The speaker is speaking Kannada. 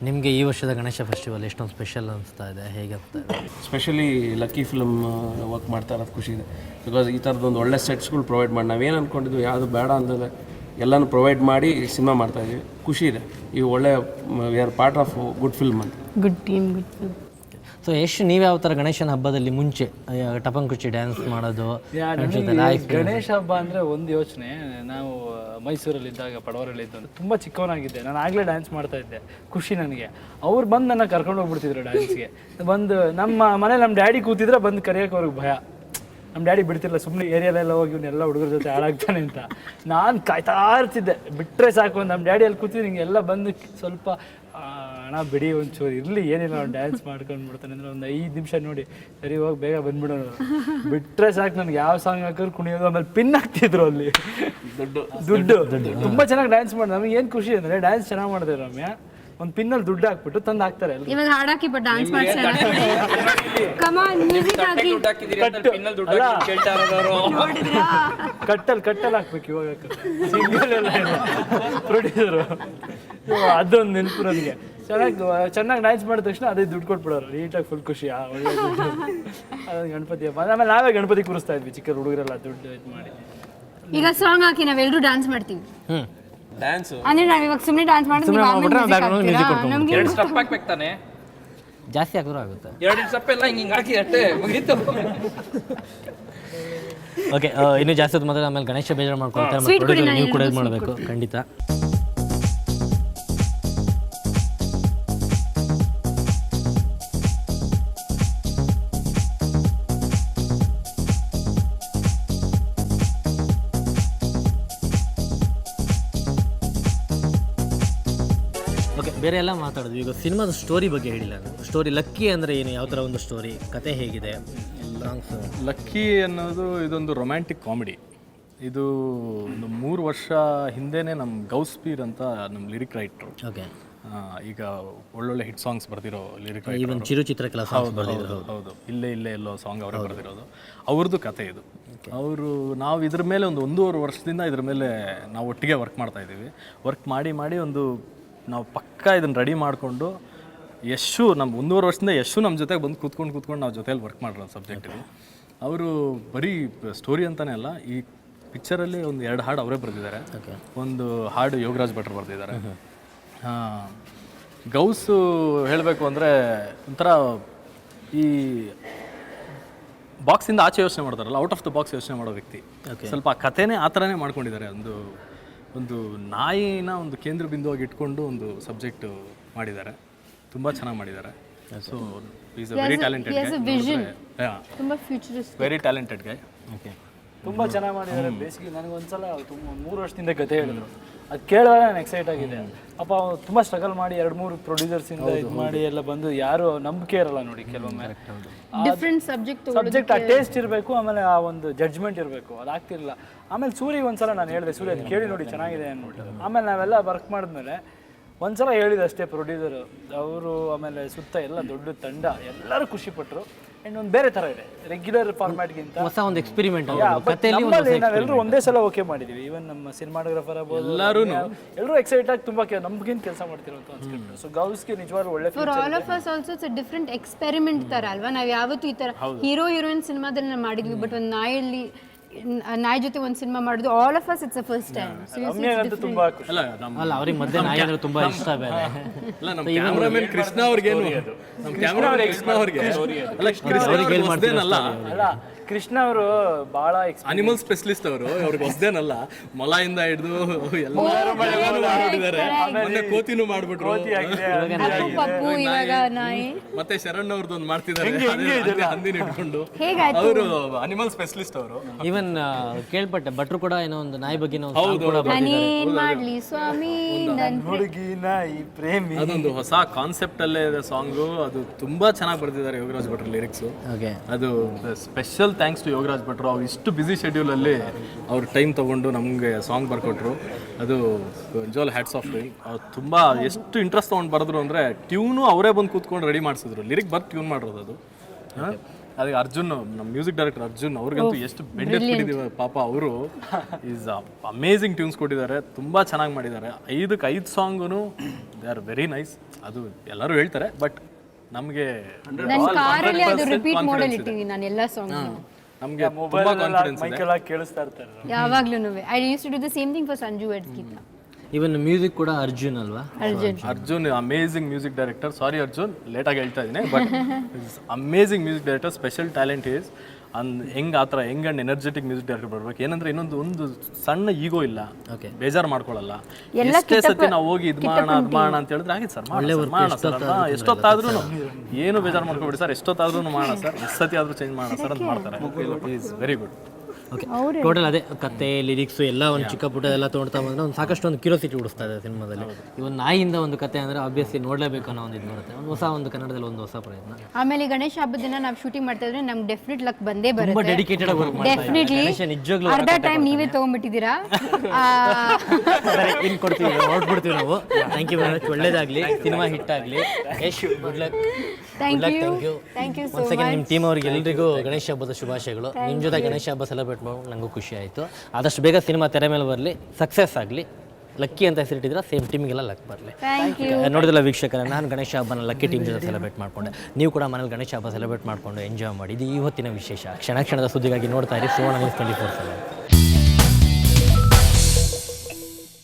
ನಿಮಗೆ ಈ ವರ್ಷದ ಗಣೇಶ ಫೆಸ್ಟಿವಲ್ ಎಷ್ಟೊಂದು ಸ್ಪೆಷಲ್ ಅನಿಸ್ತಾ ಇದೆ, ಹೇಗೆ ಅನಿಸ್ತಾ ಇದೆ? ಸ್ಪೆಷಲಿ ಲಕ್ಕಿ ಫಿಲ್ಮ್ ವರ್ಕ್ ಮಾಡ್ತಾ ಇರೋದು ಖುಷಿ ಇದೆ. ಬಿಕಾಸ್ ಈ ಥರದೊಂದು ಒಳ್ಳೆ ಸೆಟ್ಸ್ಗಳು ಪ್ರೊವೈಡ್ ಮಾಡಿ ನಾವೇನು ಅಂದ್ಕೊಂಡಿದ್ವಿ ಯಾವುದು ಬೇಡ ಅಂತಂದರೆ ಎಲ್ಲನೂ ಪ್ರೊವೈಡ್ ಮಾಡಿ ಸಿನಿಮಾ ಮಾಡ್ತಾಯಿದ್ವಿ. ಖುಷಿ ಇದೆ. ಈ ಒಳ್ಳೆ V R part of good film ಅಂತ. Good team, good film. So ಎಷ್ಟು ನೀವು ಯಾವ ಥರ ಗಣೇಶನ ಹಬ್ಬದಲ್ಲಿ ಮುಂಚೆ ಟಪಂಗ್ ಕುಚ್ಚಿ ಡ್ಯಾನ್ಸ್ ಮಾಡೋದು? ಗಣೇಶ ಹಬ್ಬ ಅಂದರೆ ಒಂದು ಯೋಚನೆ. ನಾವು ಮೈಸೂರಲ್ಲಿದ್ದಾಗ ಪಡವರಲ್ಲಿದ್ದು ತುಂಬ ಚಿಕ್ಕವನಾಗಿದ್ದೆ. ನಾನು ಆಗಲೇ ಡ್ಯಾನ್ಸ್ ಮಾಡ್ತಾ ಇದ್ದೆ. ಖುಷಿ ನನಗೆ. ಅವ್ರು ಬಂದು ನನ್ನ ಕರ್ಕೊಂಡು ಹೋಗ್ಬಿಡ್ತಿದ್ರು ಡ್ಯಾನ್ಸ್ಗೆ. ಬಂದು ನಮ್ಮ ಮನೇಲಿ ನಮ್ಮ ಡ್ಯಾಡಿ ಕೂತಿದ್ರೆ ಬಂದು ಕರೆಯೋಕೆ ಅವ್ರಿಗೆ ಭಯ. ನಮ್ಮ ಡ್ಯಾಡಿ ಬಿಡ್ತಿರಲ್ಲ, ಸುಮ್ಮನೆ ಏರಿಯಾಲೆಲ್ಲ ಹೋಗಿ ಇವನ್ನೆಲ್ಲ ಹುಡುಗರ ಜೊತೆ ಹಾಳಾಗ್ತಾನೆ ಅಂತ. ನಾನು ಕಾಯ್ತಾ ಇರ್ತಿದ್ದೆ, ಬಿಟ್ಟರೆ ಸಾಕು. ನಮ್ಮ ಡ್ಯಾಡಿ ಅಲ್ಲಿ ಕೂತಿದ್ದು ಹಿಂಗೆಲ್ಲ ಬಂದು ಸ್ವಲ್ಪ ಹಣ ಬಿಡಿ ಒಂಚೂರು ಇರಲಿ, ಏನಿಲ್ಲ ಅವ್ನು ಡ್ಯಾನ್ಸ್ ಮಾಡ್ಕೊಂಡು ಬಿಡ್ತಾನೆ ಅಂದರೆ ಒಂದು 5 ನಿಮಿಷ ನೋಡಿ, ಸರಿ ಹೋಗಿ ಬೇಗ ಬಂದ್ಬಿಡೋಣ. ಬಿಟ್ಟರೆ ಸಾಕು ನನಗೆ ಯಾವ ಸಾಂಗ್ ಹಾಕಿದ್ರು ಕುಣಿಯೋದು. ಆಮೇಲೆ ಪಿನ್ ಹಾಕ್ತಿದ್ರು ಅಲ್ಲಿ, ದುಡ್ಡು ತುಂಬ ಚೆನ್ನಾಗಿ ಡ್ಯಾನ್ಸ್ ಮಾಡಿ. ನಮಗೆ ಏನು ಖುಷಿ ಅಂದರೆ ಡ್ಯಾನ್ಸ್ ಚೆನ್ನಾಗಿ ಮಾಡಿದೆ ರಮ್ಯ. ಒಂದು ಪಿನ್ನಲ್ಲಿ ದುಡ್ಡು ಹಾಕ್ಬಿಟ್ಟು ತಂದು ಹಾಕ್ತಾರೆ. ಇವಾಗ ಹಾಡಾಕಿ ಬಟ್ ಡ್ಯಾನ್ಸ್ ಮಾಡ್ಸೋಣ. ಕಮಾನ್ ಮ್ಯೂಸಿಕ್ ಹಾಕಿ. ಕಟ್ಟಲ್ಲಿ ಹಾಕ್ಬೇಕು ಇವಾಗ. ಸಿಂಗಲ್ ಎಲ್ಲ ಪ್ರೊಡ್ಯೂಸರು. ಅದೊಂದು ನೆನಪು ನನಗೆ. ಚೆನ್ನಾಗಿ ಡ್ಯಾನ್ಸ್ ಮಾಡಿದ ತಕ್ಷಣ ಅದೇ ದುಡ್ಡು ಕೊಟ್ಬಿಡೋರು ನೀಟಾಗಿ. ಫುಲ್ ಖುಷಿ. ಒಳ್ಳೆ ಅದೊಂದು ಗಣಪತಿ ಹಬ್ಬ. ಆಮೇಲೆ ನಾವೇ ಗಣಪತಿ ಕೂರಿಸ್ತಾ ಇದ್ವಿ ಚಿಕ್ಕ ಹುಡುಗರೆಲ್ಲ ದುಡ್ಡು ಇದು ಮಾಡಿ. ಈಗ ಸಾಂಗ್ ಹಾಕಿ ನಾವೆಲ್ಲರೂ ಡ್ಯಾನ್ಸ್ ಮಾಡ್ತೀವಿ. ಡ್ಯಾನ್ಸ್ ಅಂದ್ರೆ ನಾವು ಇವಾಗ ಸುಮ್ಮನೆ ಡ್ಯಾನ್ಸ್ ಮಾಡಿದ್ರೆ ನಮಗೆ 2 ಸ್ಟೆಪ್ ಹಾಕ್ಬೇಕು ತಾನೆ. ಜಾಸ್ತಿ ಹಾಕಿದ್ರು ಆಗುತ್ತೆ. 2 ಸ್ಟೆಪ್ ಎಲ್ಲ ಹಿಂಗೆ ಹಾಕಿ ಅಷ್ಟೇ ಮುಗೀತು. ಓಕೆ, ಇನ್ನೂ ಜಾಸ್ತಿ ಹೊತ್ತು ಮಾತ್ರ ಆಮೇಲೆ ಗಣೇಶ ಬೇಜಾರು ಮಾಡ್ಕೊಳ್ತಾರೆ. ನೀವು ಕೂಡ ಇದು ಮಾಡಬೇಕು ಖಂಡಿತ. ಓಕೆ, ಬೇರೆ ಎಲ್ಲ ಮಾತಾಡೋದು. ಈಗ ಸಿನಿಮಾದ ಸ್ಟೋರಿ ಬಗ್ಗೆ ಹೇಳಿಲ್ಲ ನಾನು. ಸ್ಟೋರಿ ಲಕ್ಕಿ ಅಂದರೆ ಏನು, ಯಾವ ಥರ ಒಂದು ಸ್ಟೋರಿ, ಕತೆ ಹೇಗಿದೆ, ಸಾಂಗ್ಸು? ಲಕ್ಕಿ ಅನ್ನೋದು ಇದೊಂದು ರೊಮ್ಯಾಂಟಿಕ್ ಕಾಮಿಡಿ. ಇದು ಒಂದು 3 ವರ್ಷ ಹಿಂದೆನೇ ನಮ್ಮ ಗೌಸ್ಪೀರ್ ಅಂತ ನಮ್ಮ ಲಿರಿಕ್ ರೈಟ್ರು. ಓಕೆ. ಈಗ ಒಳ್ಳೊಳ್ಳೆ ಹಿಟ್ ಸಾಂಗ್ಸ್ ಬರ್ದಿರೋ ಲಿರಿಕ್ ರೈಟರ್. ಈವನ್ ಚಿರುಚಿತ್ರ ಕೆಲಸ. ಹೌದು. ಇಲ್ಲೇ ಎಲ್ಲೋ ಸಾಂಗ್ ಅವರೇ ಬರ್ದಿರೋದು. ಅವ್ರದ್ದು ಕತೆ ಇದು. ನಾವು ಇದ್ರ ಮೇಲೆ ಒಂದು 1.5 ವರ್ಷದಿಂದ ಇದ್ರ ಮೇಲೆ ನಾವು ಒಟ್ಟಿಗೆ ವರ್ಕ್ ಮಾಡ್ತಾ ಇದ್ದೀವಿ. ವರ್ಕ್ ಮಾಡಿ ಒಂದು ನಾವು ಪಕ್ಕ ಇದನ್ನು ರೆಡಿ ಮಾಡಿಕೊಂಡು ಯಶು ನಮ್ಮ 1.5 ವರ್ಷದಿಂದ ಯಶು ನಮ್ಮ ಜೊತೆಗೆ ಬಂದು ಕೂತ್ಕೊಂಡು ನಾವು ಜೊತೆಯಲ್ಲಿ ವರ್ಕ್ ಮಾಡಿರೋ ಸಬ್ಜೆಕ್ಟ್ ಇದು. ಅವರು ಬರೀ ಸ್ಟೋರಿ ಅಂತಲೇ ಅಲ್ಲ, ಈ ಪಿಕ್ಚರಲ್ಲಿ ಒಂದು 2 ಹಾಡು ಅವರೇ ಬರೆದಿದ್ದಾರೆ. ಒಂದು ಹಾಡು ಯೋಗರಾಜ್ ಭಟ್ರು ಬರೆದಿದ್ದಾರೆ. ಗೌಸು ಹೇಳಬೇಕು ಅಂದರೆ ಒಂಥರ ಈ ಬಾಕ್ಸಿಂದ ಆಚೆ ಯೋಚನೆ ಮಾಡ್ತಾರಲ್ಲ, ಔಟ್ ಆಫ್ ದ ಬಾಕ್ಸ್ ಯೋಚನೆ ಮಾಡೋ ವ್ಯಕ್ತಿ. ಸ್ವಲ್ಪ ಆ ಕಥೆನೇ ಆ ಥರನೇ ಮಾಡ್ಕೊಂಡಿದ್ದಾರೆ. ಒಂದು ನಾಯಿನ ಒಂದು ಕೇಂದ್ರ ಬಿಂದುವಾಗಿ ಇಟ್ಕೊಂಡು ಒಂದು ಸಬ್ಜೆಕ್ಟ್ ಮಾಡಿದ್ದಾರೆ. ತುಂಬ ಚೆನ್ನಾಗಿ ಮಾಡಿದ್ದಾರೆ. So is a very talented guy. ತುಂಬಾ futurist, very talented guy. Okay, ತುಂಬ ಚೆನ್ನಾಗಿ ಮಾಡಿದ್ದಾರೆ. ಬೇಸಿಗೆ ನನಗೊಂದ್ಸಲ 3 ವರ್ಷದಿಂದ ಕತೆ ಹೇಳಿದ್ರು. ಅದು ಕೇಳಿದ್ರೆ ನಾನು ಎಕ್ಸೈಟ್ ಆಗಿದೆ. ಅಪ್ಪ ತುಂಬ ಸ್ಟ್ರಗಲ್ ಮಾಡಿ 2-3 ಪ್ರೊಡ್ಯೂಸರ್ಸಿಂದ ಇದು ಮಾಡಿ ಎಲ್ಲ ಬಂದು ಯಾರು ನಂಬಿಕೆ ಇರಲ್ಲ ನೋಡಿ ಕೆಲವೊಮ್ಮೆ. ಡಿಫ್ರೆಂಟ್ ಸಬ್ಜೆಕ್ಟ್ ಆ ಟೇಸ್ಟ್ ಇರಬೇಕು, ಆಮೇಲೆ ಆ ಒಂದು ಜಡ್ಜ್ಮೆಂಟ್ ಇರಬೇಕು. ಅದಾಗ್ತಿರಲಿಲ್ಲ. ಆಮೇಲೆ ಸೂರ್ಯ ಒಂದ್ಸಲ ನಾನು ಹೇಳಿದೆ, ಸೂರ್ಯ ಅದು ಕೇಳಿ ನೋಡಿ ಚೆನ್ನಾಗಿದೆ ಅಂದ್ಬಿಟ್ಟು. ಆಮೇಲೆ ನಾವೆಲ್ಲ ವರ್ಕ್ ಮಾಡಿದ್ಮೇಲೆ ಒಂದ್ಸಲ ಹೇಳಿದೆ ಅಷ್ಟೇ ಪ್ರೊಡ್ಯೂಸರು ಅವರು. ಆಮೇಲೆ ಸುತ್ತ ಎಲ್ಲ ದೊಡ್ಡ ತಂಡ ಎಲ್ಲರೂ ಖುಷಿಪಟ್ಟರು. ಆ್ಯಂಡ್ ಒಂದು ಬೇರೆ ಥರ ಇದೆ ರೆಗ್ಯುಲರ್ ಫಾರ್ಮ್ಯಾಟ್ಗಿಂತ. ಹೊಸ ಒಂದು ಎಕ್ಸ್ಪೆರಿಮೆಂಟ್. ನಾವೆಲ್ಲರೂ ಒಂದೇ ಸಲ ಓಕೆ ಮಾಡಿದ್ದೀವಿ. ಈವನ್ ನಮ್ಮ ಸಿನಿಮಾಟೋಗ್ರಫರ್ ಆಗ್ಬೋದು, ಎಲ್ಲರೂ ಎಕ್ಸೈಟ್ ಆಗಿ ತುಂಬ ನಮ್ಗೇನು ಕೆಲಸ ಮಾಡ್ತಿರೋಂಥ ಅನ್ಸ್ಕೊಂಡು. ಸೊ ಗೌಸ್ಗೆ ನಿಜವಾಗ್ಲೂ ಒಳ್ಳೆ. For all of us also it's different experiment ಥರ ಅಲ್ವಾ. ನಾವು ಯಾವತ್ತೂ ಈ ಥರ ಹೀರೋ ಹೀರೋಯಿನ್ ಸಿನಿಮಾದಲ್ಲಿ ನಾವು ಮಾಡಿದ್ವಿ, ಬಟ್ ಒಂದು ನಾಯಿ ಜೊತೆ ಒಂದು ಸಿನಿಮಾ ಮಾಡಿದ್ವಿ. All of us it's a first time. ತುಂಬಾ ಅಲ್ಲ, ಅವ್ರಿಗೆ ಮಧ್ಯೆ ನಾಯಿ ಅಂದ್ರೆ ತುಂಬಾ ಇಷ್ಟ. ಬೇರೆ ಅಲ್ಲ, ನಮ್ಮ ಕ್ಯಾಮ್ರಾಮನ್ ಕೃಷ್ಣ ಅವ್ರಿಗೇನು, ನಮ್ಮ ಕ್ಯಾಮ್ರಾಮನ್ ಕೃಷ್ಣ ಅವ್ರಿಗೆ ಅಲ್ಲ, ಕೃಷ್ಣ ಅವರು ಬಹಳ ಅನಿಮಲ್ ಸ್ಪೆಷಲಿಸ್ಟ್ ಅವರು. ಅವ್ರಿಗೆ ಹೊಸದೇನಲ್ಲ, ಮೊಲಯಿಂದ ಹಿಡಿದು ಎಲ್ಲರೂ ಮಾಡಿದ್ದಾರೆ. ಮೊನ್ನೆ ಕೋತಿನೂ ಮಾಡ್ಬಿಟ್ರು. ಮತ್ತೆ ಶರಣ್ ಅವ್ರದ್ದು ಒಂದು ಮಾಡ್ತಿದ್ದಾರೆ, ಹಂದಿನ ಇಟ್ಕೊಂಡು. ಅವರು ಅನಿಮಲ್ ಸ್ಪೆಷಲಿಸ್ಟ್ ಅವರು. ಈವನ್ ಕೇಳ್ಪಟ್ಟೆ ಭಟ್ರು ಕೂಡ ಏನೋ ಒಂದು ನಾಯಿ ಬಗ್ಗೆ ಮಾಡ್ಲಿ ಸ್ವಾಮಿ ಹುಡುಗಿ ನಾಯಿ ಪ್ರೇಮಿ. ಅದೊಂದು ಹೊಸ ಕಾನ್ಸೆಪ್ಟ್ ಅಲ್ಲೇ ಇದೆ ಸಾಂಗು. ಅದು ತುಂಬಾ ಚೆನ್ನಾಗಿ ಬರ್ತಿದ್ದಾರೆ ಯೋಗರಾಜ್ ಭಟ್ರು ಲಿರಿಕ್ಸ್. ಅದು ಸ್ಪೆಷಲ್ ಥ್ಯಾಂಕ್ಸ್ ಟು ಯೋಗರಾಜ್ ಭಟ್ರು. ಅವ್ರು ಇಷ್ಟು ಬ್ಯುಸಿ ಶೆಡ್ಯೂಲಲ್ಲಿ ಅವ್ರು ಟೈಮ್ ತೊಗೊಂಡು ನಮಗೆ ಸಾಂಗ್ ಬರ್ಕೊಟ್ರು. ಅದು ನಿಜವಾಗ್ಲೂ ಹ್ಯಾಟ್ಸ್ ಆಫ್. ಅವ್ರು ತುಂಬ ಎಷ್ಟು ಇಂಟ್ರೆಸ್ಟ್ ತೊಗೊಂಡು ಬರೆದ್ರು ಅಂದರೆ ಟ್ಯೂನು ಅವರೇ ಬಂದು ಕೂತ್ಕೊಂಡು ರೆಡಿ ಮಾಡಿಸಿದ್ರು. ಲಿರಿಕ್ ಬರ್ದು ಟ್ಯೂನ್ ಮಾಡಿರೋದು ಅದು. ಅದಕ್ಕೆ ಅರ್ಜುನ್ ನಮ್ಮ ಮ್ಯೂಸಿಕ್ ಡೈರೆಕ್ಟರ್ ಅರ್ಜುನ್ ಅವ್ರಿಗಂತೂ ಎಷ್ಟು ಬೆಂಡೆತ್ಬಿಟ್ಟಿದ್ದೀವಿ ಪಾಪ ಅವರು ಈಸ್ ಅಮೇಝಿಂಗ್ ಟ್ಯೂನ್ಸ್ ಕೊಟ್ಟಿದ್ದಾರೆ, ತುಂಬ ಚೆನ್ನಾಗಿ ಮಾಡಿದ್ದಾರೆ. 5 song they are very nice. ಅದು ಎಲ್ಲರೂ ಹೇಳ್ತಾರೆ, ಬಟ್ ನಮಗೆ ನನ್ನ ಕಾರಲ್ಲಿ ಅದು ರಿಪೀಟ್ ಮಾಡಲ್ ಇಟ್ಟಿದ್ದೀನಿ ನಾನು ಎಲ್ಲ ಸಾಂಗ್. ನಮಗೆ ತುಂಬ ಕಾನ್ಫಿಡೆನ್ಸ್ ಇದೆ. ಮೈಕೆಲ್ಲ ಕೇಳಿಸ್ತಾ ಇರ್ತಾರೆ. ಯಾವಾಗ್ಲೂ I use to do the same thing for Sanju weds Geetha. Even music ಕೂಡ ಅರ್ಜುನ್ ಅಲ್ವಾ? Arjun amazing music director. Sorry Arjun, ಲೇಟಾಗಿ ಹೇಳ್ತಾ ಇದ್ದೀನಿ, but amazing music director. Special talent is ಹೆಂಗೆ ಆ ಥರ ಹೆಂಗ್ ಆ್ಯಂಡ್ ಎನರ್ಜೆಟಿಕ್ ಮ್ಯೂಸಿಕ್ ಡೈರೆಕ್ಟರ್ ಬರ್ಬೇಕು. ಏನಂದ್ರೆ ಒಂದು ಸಣ್ಣ ಈಗೋ ಇಲ್ಲ, ಬೇಜಾರು ಮಾಡ್ಕೊಳ್ಳಲ್ಲ. ಎಷ್ಟೇ ಸತಿ ನಾವು ಹೋಗಿ ಇದು ಮಾಡೋಣ ಅಂತ ಹೇಳಿದ್ರೆ ಆಗಿತ್ತು ಸರ್, ಮಾಡೋಣ ಸರ್, ಎಷ್ಟೊತ್ತಾದ್ರೂ ಏನು ಬೇಜಾರು ಮಾಡ್ಕೊಬಿಡಿ ಸರ್, ಎಷ್ಟೊತ್ತಾದ್ರೂ ಮಾಡೋಣ ಸರ್, ಎಷ್ಟು ಸತಿ ಆದರೂ ಚೇಂಜ್ ಮಾಡೋಣ ಸರ್ ಅಂತ ಮಾಡ್ತಾರೆ. Is very good. Okay, total ಅದೇ ಕತೆ, ಲಿರಿಕ್ಸು ಎಲ್ಲ ಒಂದು ಚಿಕ್ಕ ಪುಟ್ಟ ಎಲ್ಲ ತೊಗೊಳ್ತಾ ಬಂದರೆ ಒಂದು ಸಾಕಷ್ಟು ಒಂದು ಕ್ಯೂರಿಯಾಸಿಟಿ ಉಡಿಸ್ತಾ ಇದೆ ಸಿನಿಮಾದಲ್ಲಿ. ಇವನ್ ನಾಯಿಯಿಂದ ಒಂದು ಕತೆ ಅಂದರೆ ಆಬ್ವಿಯಸ್ಲಿ ನೋಡಲೇಬೇಕು ಅನ್ನೋ ಒಂದು ಇದು ಬರುತ್ತೆ. ಒಂದು ಕನ್ನಡದಲ್ಲಿ ಒಂದು ಹೊಸ ಪ್ರಯತ್ನ. ಆಮೇಲೆ ಗಣೇಶ ಹಬ್ಬದ ದಿನ ನಾವು ಶೂಟಿಂಗ್ ಮಾಡ್ತಾ ಇದ್ರೆ ನಮ್ಗೆ ಡೆಫಿನೆಟ್ ಲಕ್ ಬಂದೇ ಬರುತ್ತೆ. ಡೆಡಿಕೇಟೆಡ್ ವರ್ಕ್ ಮಾಡ್ತಾ ಇದ್ದಾರೆ. ಡೆಫಿನೆಟ್ಲಿ ನಿಜವಾಗ್ಲೂ ಅರ್ಧ ಟೈಮ್ ನೀವೇ ತೊಗೊಂಡ್ಬಿಟ್ಟಿದ್ದೀರಾ. ಸರಿ, ಇನ್ನು ಕೊಡ್ತೀವಿ, ಹೊರಟ್ಬಿಡ್ತೀವಿ ನಾವು. Thank you very much. ಒಳ್ಳೇದಾಗಲಿ, ಸಿನಿಮಾ ಹಿಟ್ ಆಗಲಿ. Yash, good luck. Thank you ಒಂದು ಸೆಕೆಂಡ್ ನಿಮ್ಮ ಟೀಮ್ ಅವ್ರಿಗೆ ಎಲ್ರಿಗೂ ಗಣೇಶ ಹಬ್ಬದ ಶುಭಾಶಯಗಳು. ನಿಮ್ಮ ಜೊತೆ ಗಣೇಶ ಹಬ್ಬ ಸೆಲೆಬ್ರೇಟ್ ಮಾಡೋದು ನನಗೂ ಖುಷಿ ಆಯಿತು. ಆದಷ್ಟು ಬೇಗ ಸಿನಿಮಾ ತೆರೆ ಮೇಲೆ ಬರಲಿ, ಸಕ್ಸಸ್ ಆಗಲಿ. ಲಕ್ಕಿ ಅಂತ ಹೆಸರಿಟ್ಟಿದ್ರೆ ಸೇಮ್ ಟೀಮಿಗೆಲ್ಲ ಲಕ್ ಬರಲಿ. ನೋಡಿದಲ್ಲ ವೀಕ್ಷಕರ, ನಾನು ಗಣೇಶ ಹಬ್ಬನ ಲಕ್ಕಿ ಟೀಮ್ ಜೊತೆ ಸೆಲೆಬ್ರೇಟ್ ಮಾಡಿಕೊಂಡೆ. ನೀವು ಕೂಡ ಮನೇಲಿ ಗಣೇಶ ಹಬ್ಬ ಸೆಲೆಬ್ರೇಟ್ ಮಾಡಿಕೊಂಡು ಎಂಜಾಯ್ ಮಾಡಿ. ಇದು ಇವತ್ತಿನ ವಿಶೇಷ. ಕ್ಷಣ ಕ್ಷಣದ ಸುದ್ದಿಗಾಗಿ ನೋಡ್ತಾ ಇರಿ ಸುವರ್ಣ ನ್ಯೂಸ್ 24/7.